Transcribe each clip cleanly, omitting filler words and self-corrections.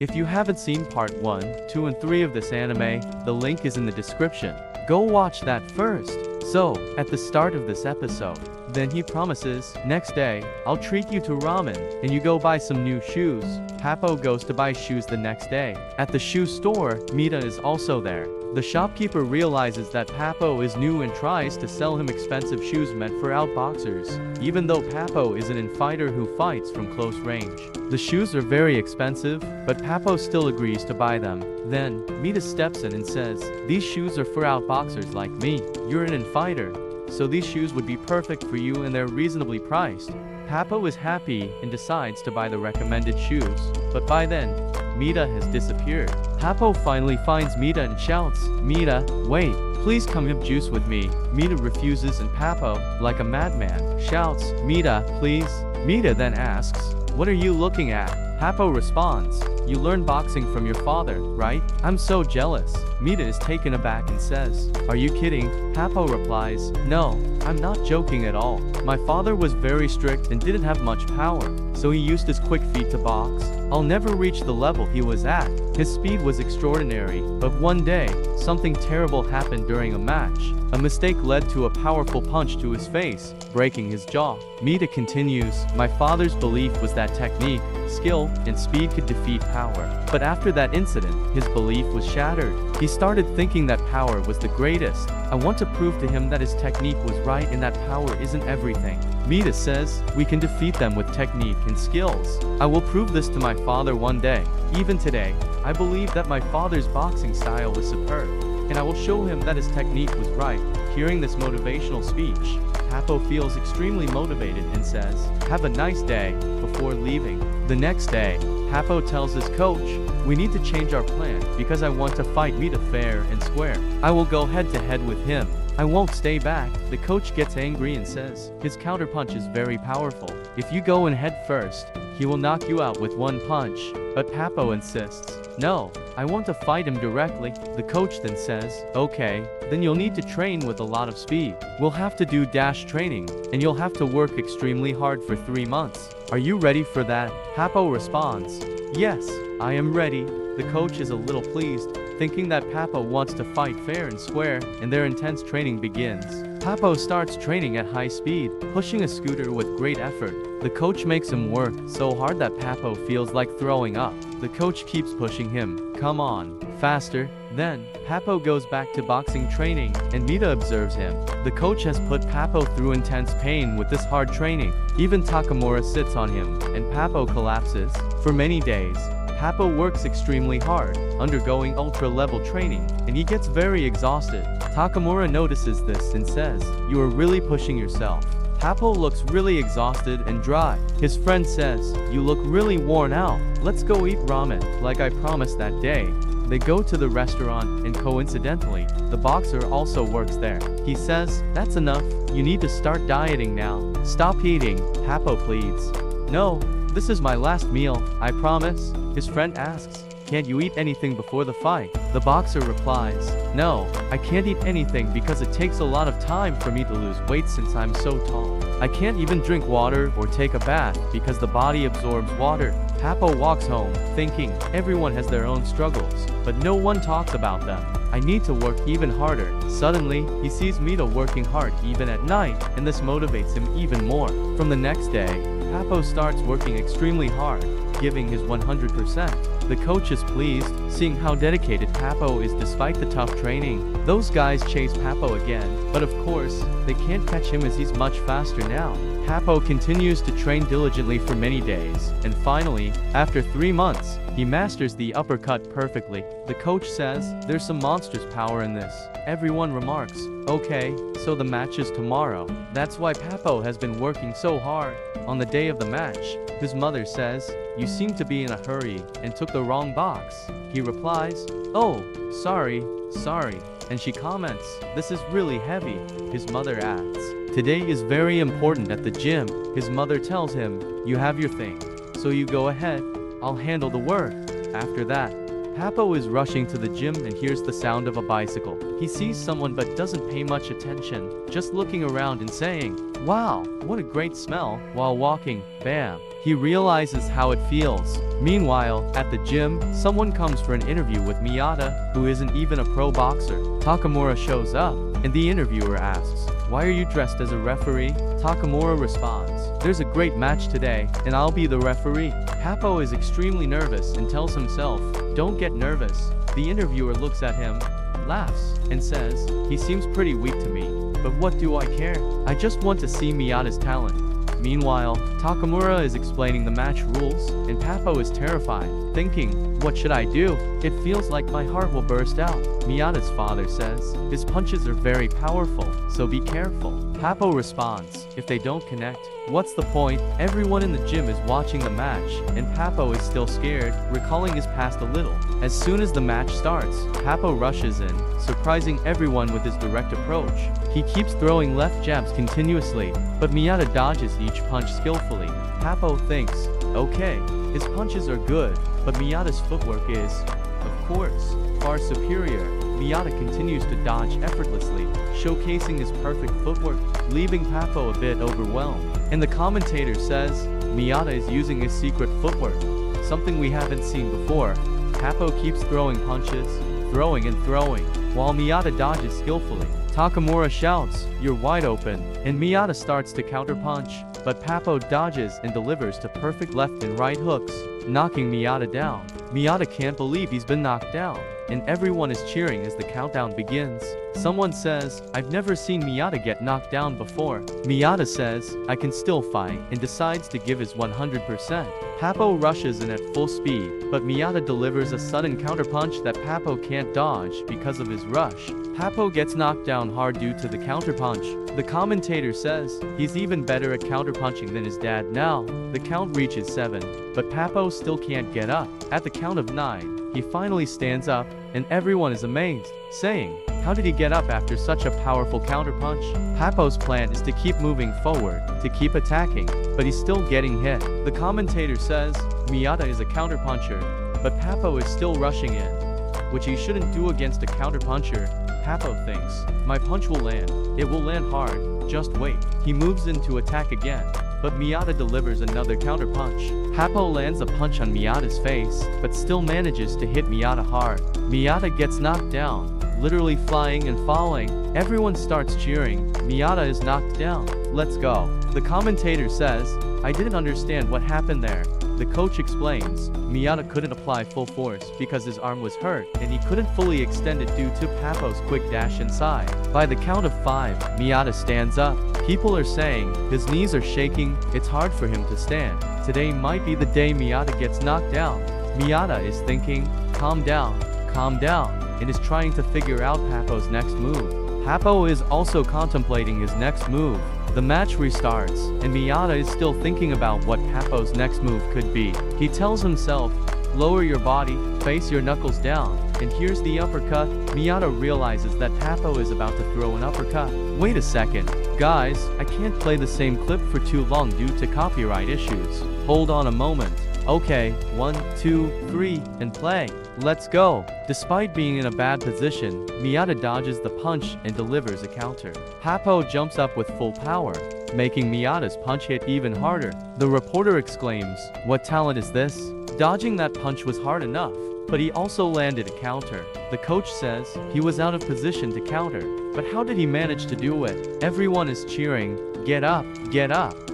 If you haven't seen part 1, 2 and 3 of this anime, the link is in the description. Go watch that first. So, at the start of this episode, then he promises, next day, I'll treat you to ramen, and you go buy some new shoes. Papo goes to buy shoes the next day. At the shoe store, Mita is also there. The shopkeeper realizes that Papo is new and tries to sell him expensive shoes meant for outboxers, even though Papo is an in-fighter who fights from close range. The shoes are very expensive, but Papo still agrees to buy them. Then, Mita steps in and says, these shoes are for outboxers like me. You're an in-fighter, so these shoes would be perfect for you and they're reasonably priced. Papo is happy and decides to buy the recommended shoes, but by then, Mita has disappeared. Papo finally finds Mita and shouts, Mita, wait, please come have juice with me. Mita refuses and Papo, like a madman, shouts, Mita, please. Mita then asks, what are you looking at? Papo responds, you learned boxing from your father, right? I'm so jealous. Mita is taken aback and says, are you kidding? Papo replies, no, I'm not joking at all. My father was very strict and didn't have much power, so he used his quick feet to box. I'll never reach the level he was at. His speed was extraordinary, but one day, something terrible happened during a match. A mistake led to a powerful punch to his face, breaking his jaw. Mita continues, my father's belief was that technique, skill, and speed could defeat power. But after that incident, his belief was shattered. He started thinking that power was the greatest. I want to prove to him that his technique was right and that power isn't everything. Mita says, we can defeat them with technique and skills. I will prove this to my father one day. Even today, I believe that my father's boxing style was superb, and I will show him that his technique was right. Hearing this motivational speech, Papo feels extremely motivated and says, have a nice day, before leaving. The next day, Papo tells his coach, we need to change our plan because I want to fight Mita fair and square. I will go head to head with him. I won't stay back. The coach gets angry and says, his counterpunch is very powerful. If you go in head first, he will knock you out with one punch. But Papo insists, no, I want to fight him directly. The coach then says, okay, then you'll need to train with a lot of speed. We'll have to do dash training, and you'll have to work extremely hard for 3 months. Are you ready for that? Papo responds, yes, I am ready. The coach is a little pleased, thinking that Papo wants to fight fair and square, and their intense training begins. Papo starts training at high speed, pushing a scooter with great effort. The coach makes him work so hard that Papo feels like throwing up. The coach keeps pushing him, come on, faster. Then, Papo goes back to boxing training, and Mita observes him. The coach has put Papo through intense pain with this hard training. Even Takamura sits on him, and Papo collapses. For many days, Papo works extremely hard, undergoing ultra-level training, and he gets very exhausted. Takamura notices this and says, you are really pushing yourself. Papo looks really exhausted and dry. His friend says, you look really worn out. Let's go eat ramen, like I promised that day. They go to the restaurant, and coincidentally, the boxer also works there. He says, that's enough, you need to start dieting now. Stop eating, Papo pleads. No, this is my last meal, I promise. His friend asks, can't you eat anything before the fight? The boxer replies, no, I can't eat anything because it takes a lot of time for me to lose weight since I'm so tall. I can't even drink water or take a bath because the body absorbs water. Papo walks home, thinking, everyone has their own struggles, but no one talks about them. I need to work even harder. Suddenly, he sees Mita working hard even at night, and this motivates him even more. From the next day, Papo starts working extremely hard, giving his 100%. The coach is pleased, seeing how dedicated Papo is despite the tough training. Those guys chase Papo again, but of course, they can't catch him as he's much faster now. Papo continues to train diligently for many days, and finally, after 3 months, he masters the uppercut perfectly. The coach says, there's some monstrous power in this. Everyone remarks, okay, so the match is tomorrow. That's why Papo has been working so hard. On the day of the match, his mother says, you seem to be in a hurry and took the wrong box. He replies, oh, sorry, and she comments, this is really heavy. His mother adds, today is very important at the gym. His mother tells him, you have your thing, so you go ahead, I'll handle the work. After that, Papo is rushing to the gym and hears the sound of a bicycle. He sees someone but doesn't pay much attention, just looking around and saying, wow, what a great smell. While walking, bam, he realizes how it feels. Meanwhile, at the gym, someone comes for an interview with Miyata, who isn't even a pro boxer. Takamura shows up, and the interviewer asks, "Why are you dressed as a referee?" Takamura responds, "There's a great match today, and I'll be the referee." Papo is extremely nervous and tells himself, "Don't get nervous." The interviewer looks at him, laughs, and says, "He seems pretty weak to me, but what do I care? I just want to see Miyata's talent." Meanwhile, Takamura is explaining the match rules, and Papo is terrified, thinking, "What should I do? It feels like my heart will burst out." Miyata's father says, "His punches are very powerful, so be careful." Papo responds, "If they don't connect, what's the point?" Everyone in the gym is watching the match, and Papo is still scared, recalling his past a little. As soon as the match starts, Papo rushes in, surprising everyone with his direct approach. He keeps throwing left jabs continuously, but Miyata dodges each punch skillfully. Papo thinks, okay, his punches are good, but Miyata's footwork is, of course, far superior. Miyata continues to dodge effortlessly, showcasing his perfect footwork, leaving Papo a bit overwhelmed. And the commentator says, Miyata is using his secret footwork, something we haven't seen before. Papo keeps throwing punches, throwing and throwing, while Miyata dodges skillfully. Takamura shouts, "You're wide open," and Miyata starts to counterpunch, but Papo dodges and delivers to perfect left and right hooks, knocking Miyata down. Miyata can't believe he's been knocked down, and everyone is cheering as the countdown begins. Someone says, "I've never seen Miyata get knocked down before." Miyata says, "I can still fight," and decides to give his 100%. Papo rushes in at full speed, but Miyata delivers a sudden counterpunch that Papo can't dodge because of his rush. Papo gets knocked down hard due to the counterpunch. The commentator says, he's even better at counterpunching than his dad now. The count reaches 7, but Papo still can't get up. At the count of 9, he finally stands up, and everyone is amazed, saying, "How did he get up after such a powerful counterpunch?" Papo's plan is to keep moving forward, to keep attacking, but he's still getting hit. The commentator says, Miyata is a counterpuncher, but Papo is still rushing in, which he shouldn't do against a counterpuncher. Papo thinks, "My punch will land. It will land hard. Just wait." He moves in to attack again, but Miyata delivers another counterpunch. Papo lands a punch on Miyata's face, but still manages to hit Miyata hard. Miyata gets knocked down, literally flying and falling. Everyone starts cheering. Miyata is knocked down. "Let's go." The commentator says, "I didn't understand what happened there." The coach explains, Miyata couldn't apply full force because his arm was hurt, and he couldn't fully extend it due to Papo's quick dash inside. By the count of 5, Miyata stands up. People are saying, his knees are shaking, it's hard for him to stand. Today might be the day Miyata gets knocked down. Miyata is thinking, calm down, and is trying to figure out Papo's next move. Papo is also contemplating his next move. The match restarts, and Miyata is still thinking about what Papo's next move could be. He tells himself, lower your body, face your knuckles down, and here's the uppercut. Miyata realizes that Papo is about to throw an uppercut. Wait a second. Guys, I can't play the same clip for too long due to copyright issues. Hold on a moment. Okay, 1, 2, 3, and play. Let's go. Despite being in a bad position, Miyata dodges the punch and delivers a counter. Papo jumps up with full power, making Miyata's punch hit even harder. The reporter exclaims, "What talent is this?" Dodging that punch was hard enough, but he also landed a counter. The coach says he was out of position to counter, but how did he manage to do it? Everyone is cheering, get up,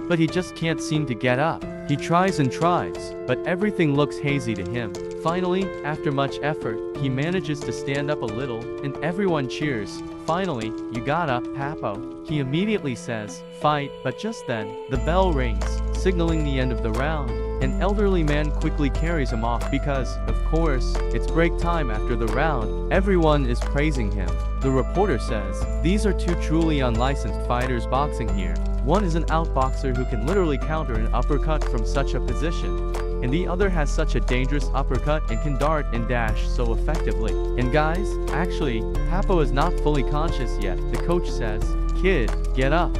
but he just can't seem to get up. He tries and tries, but everything looks hazy to him. Finally, after much effort, he manages to stand up a little, and everyone cheers. Finally, you got up, Papo. He immediately says, fight, but just then, the bell rings, signaling the end of the round. An elderly man quickly carries him off because, of course, it's break time after the round. Everyone is praising him. The reporter says, these are two truly unlicensed fighters boxing here. One is an outboxer who can literally counter an uppercut from such a position, and the other has such a dangerous uppercut and can dart and dash so effectively. And guys, actually, Papo is not fully conscious yet. The coach says, kid, get up,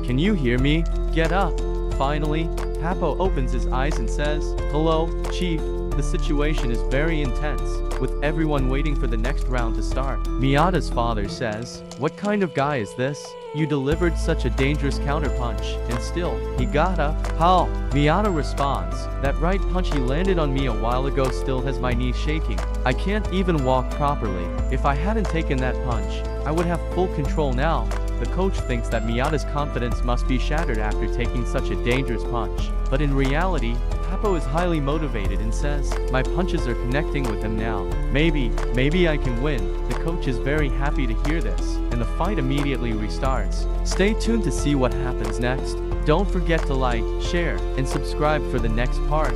can you hear me? Get up. Finally, Papo opens his eyes and says, hello, chief. The situation is very intense, with everyone waiting for the next round to start. Miyata's father says, what kind of guy is this? You delivered such a dangerous counterpunch, and still, he got up. How? Miyata responds. That right punch he landed on me a while ago still has my knees shaking. I can't even walk properly. If I hadn't taken that punch, I would have full control now. The coach thinks that Miyata's confidence must be shattered after taking such a dangerous punch. But in reality, Papo is highly motivated and says, my punches are connecting with him now. Maybe I can win. The coach is very happy to hear this, and the fight immediately restarts. Stay tuned to see what happens next. Don't forget to like, share, and subscribe for the next part.